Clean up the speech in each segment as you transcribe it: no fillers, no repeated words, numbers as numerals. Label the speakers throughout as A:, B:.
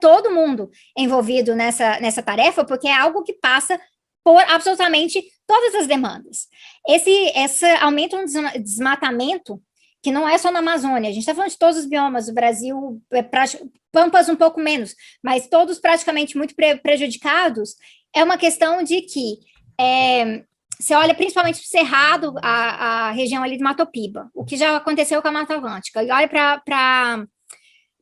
A: todo mundo envolvido nessa tarefa, porque é algo que passa por absolutamente todas as demandas. Esse aumento no desmatamento, que não é só na Amazônia, a gente está falando de todos os biomas, o Brasil, Pampas um pouco menos, mas todos praticamente muito prejudicados, é uma questão de que você olha principalmente para o Cerrado, a região ali do Mato Piba, o que já aconteceu com a Mata Atlântica, e olha para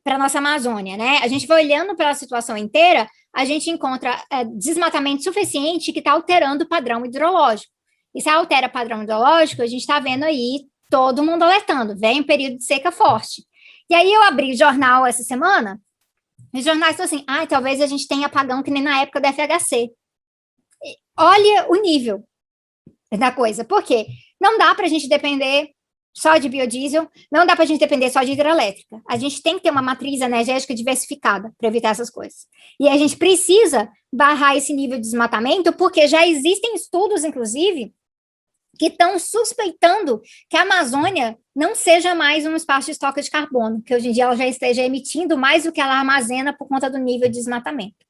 A: a nossa Amazônia, né? A gente vai olhando pela situação inteira, a gente encontra desmatamento suficiente que está alterando o padrão hidrológico. E se altera o padrão hidrológico, a gente está vendo aí todo mundo alertando, vem um período de seca forte. E aí eu abri o jornal essa semana, e os jornais estão assim, talvez a gente tenha apagão que nem na época da FHC. Olha o nível da coisa, por quê? Não dá para a gente depender só de biodiesel, não dá para a gente depender só de hidrelétrica. A gente tem que ter uma matriz energética diversificada para evitar essas coisas. E a gente precisa barrar esse nível de desmatamento, porque já existem estudos, inclusive, que estão suspeitando que a Amazônia não seja mais um espaço de estoque de carbono, que hoje em dia ela já esteja emitindo mais do que ela armazena por conta do nível de desmatamento.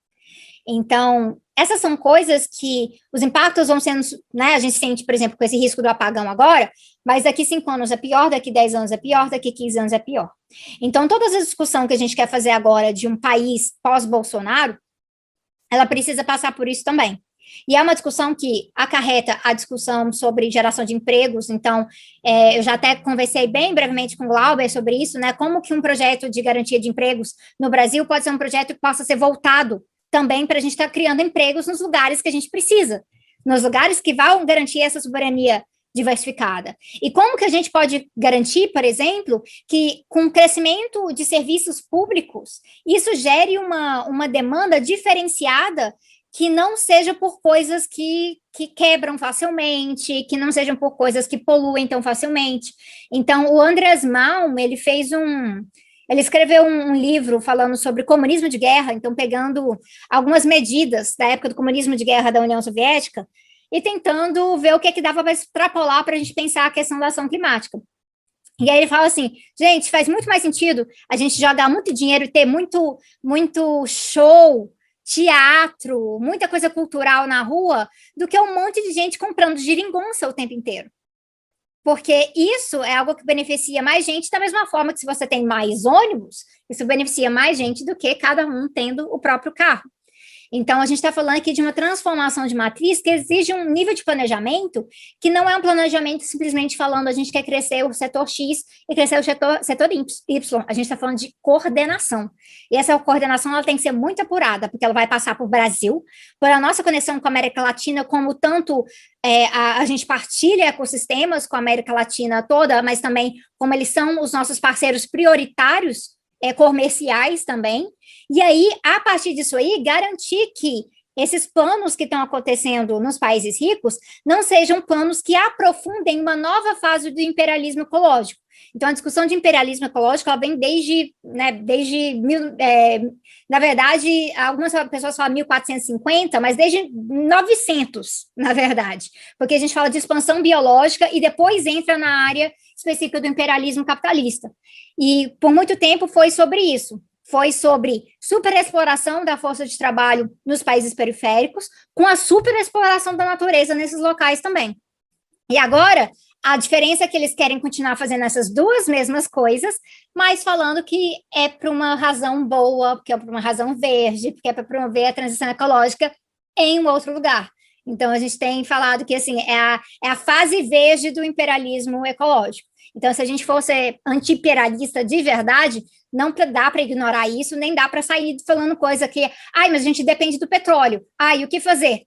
A: Então, essas são coisas que os impactos vão sendo, né, a gente sente, por exemplo, com esse risco do apagão agora, mas daqui 5 anos é pior, daqui 10 anos é pior, daqui 15 anos é pior. Então, toda essa discussão que a gente quer fazer agora de um país pós-Bolsonaro, ela precisa passar por isso também. E é uma discussão que acarreta a discussão sobre geração de empregos, então, eu já até conversei bem brevemente com o Glauber sobre isso, né, como que um projeto de garantia de empregos no Brasil pode ser um projeto que possa ser voltado também para a gente estar criando empregos nos lugares que a gente precisa, nos lugares que vão garantir essa soberania diversificada. E como que a gente pode garantir, por exemplo, que com o crescimento de serviços públicos, isso gere uma demanda diferenciada que não seja por coisas que quebram facilmente, que não sejam por coisas que poluem tão facilmente. Então, o Andreas Malm, ele escreveu um livro falando sobre comunismo de guerra, então pegando algumas medidas da época do comunismo de guerra da União Soviética e tentando ver o que dava para extrapolar para a gente pensar a questão da ação climática. E aí ele fala assim, gente, faz muito mais sentido a gente jogar muito dinheiro e ter muito, muito show, teatro, muita coisa cultural na rua, do que um monte de gente comprando geringonça o tempo inteiro. Porque isso é algo que beneficia mais gente, da mesma forma que se você tem mais ônibus, isso beneficia mais gente do que cada um tendo o próprio carro. Então, a gente está falando aqui de uma transformação de matriz que exige um nível de planejamento que não é um planejamento simplesmente falando a gente quer crescer o setor X e crescer o setor Y. A gente está falando de coordenação. E essa coordenação ela tem que ser muito apurada, porque ela vai passar por Brasil, por a nossa conexão com a América Latina, como tanto a gente partilha ecossistemas com a América Latina toda, mas também como eles são os nossos parceiros prioritários comerciais também, e aí, a partir disso aí, garantir que esses planos que estão acontecendo nos países ricos não sejam planos que aprofundem uma nova fase do imperialismo ecológico. Então, a discussão de imperialismo ecológico, ela vem na verdade, algumas pessoas falam 1450, mas desde 900, na verdade, porque a gente fala de expansão biológica e depois entra na área específica do imperialismo capitalista. E por muito tempo foi sobre isso. Foi sobre superexploração da força de trabalho nos países periféricos, com a superexploração da natureza nesses locais também. E agora, a diferença é que eles querem continuar fazendo essas duas mesmas coisas, mas falando que é por uma razão boa, porque é por uma razão verde, porque é para promover a transição ecológica em um outro lugar. Então, a gente tem falado que assim, é a fase verde do imperialismo ecológico. Então, se a gente fosse anti-imperialista de verdade, não dá para ignorar isso, nem dá para sair falando coisa que, mas a gente depende do petróleo. E o que fazer?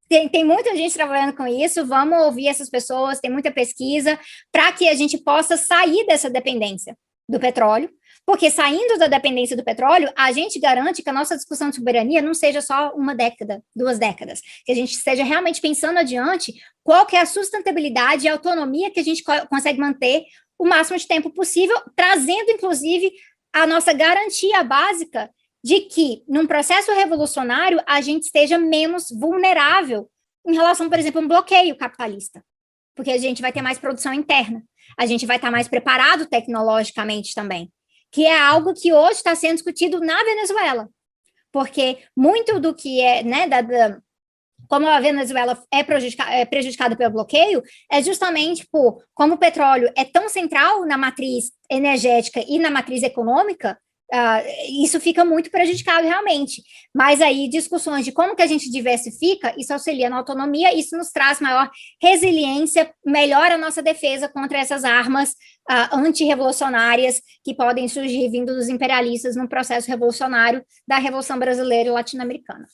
A: Tem muita gente trabalhando com isso, vamos ouvir essas pessoas, tem muita pesquisa, para que a gente possa sair dessa dependência do petróleo, porque saindo da dependência do petróleo, a gente garante que a nossa discussão de soberania não seja só 1 década, 2 décadas, que a gente esteja realmente pensando adiante qual que é a sustentabilidade e a autonomia que a gente consegue manter o máximo de tempo possível, trazendo, inclusive, a nossa garantia básica de que, num processo revolucionário, a gente esteja menos vulnerável em relação, por exemplo, a um bloqueio capitalista, porque a gente vai ter mais produção interna, a gente vai estar mais preparado tecnologicamente também, que é algo que hoje está sendo discutido na Venezuela. porque muito do que é, né, como a Venezuela é prejudicada pelo bloqueio, é justamente por como o petróleo é tão central na matriz energética e na matriz econômica, isso fica muito prejudicado realmente. Mas aí discussões de como que a gente diversifica, isso auxilia na autonomia, isso nos traz maior resiliência, melhora a nossa defesa contra essas armas antirrevolucionárias que podem surgir vindo dos imperialistas no processo revolucionário da Revolução Brasileira e Latino-Americana.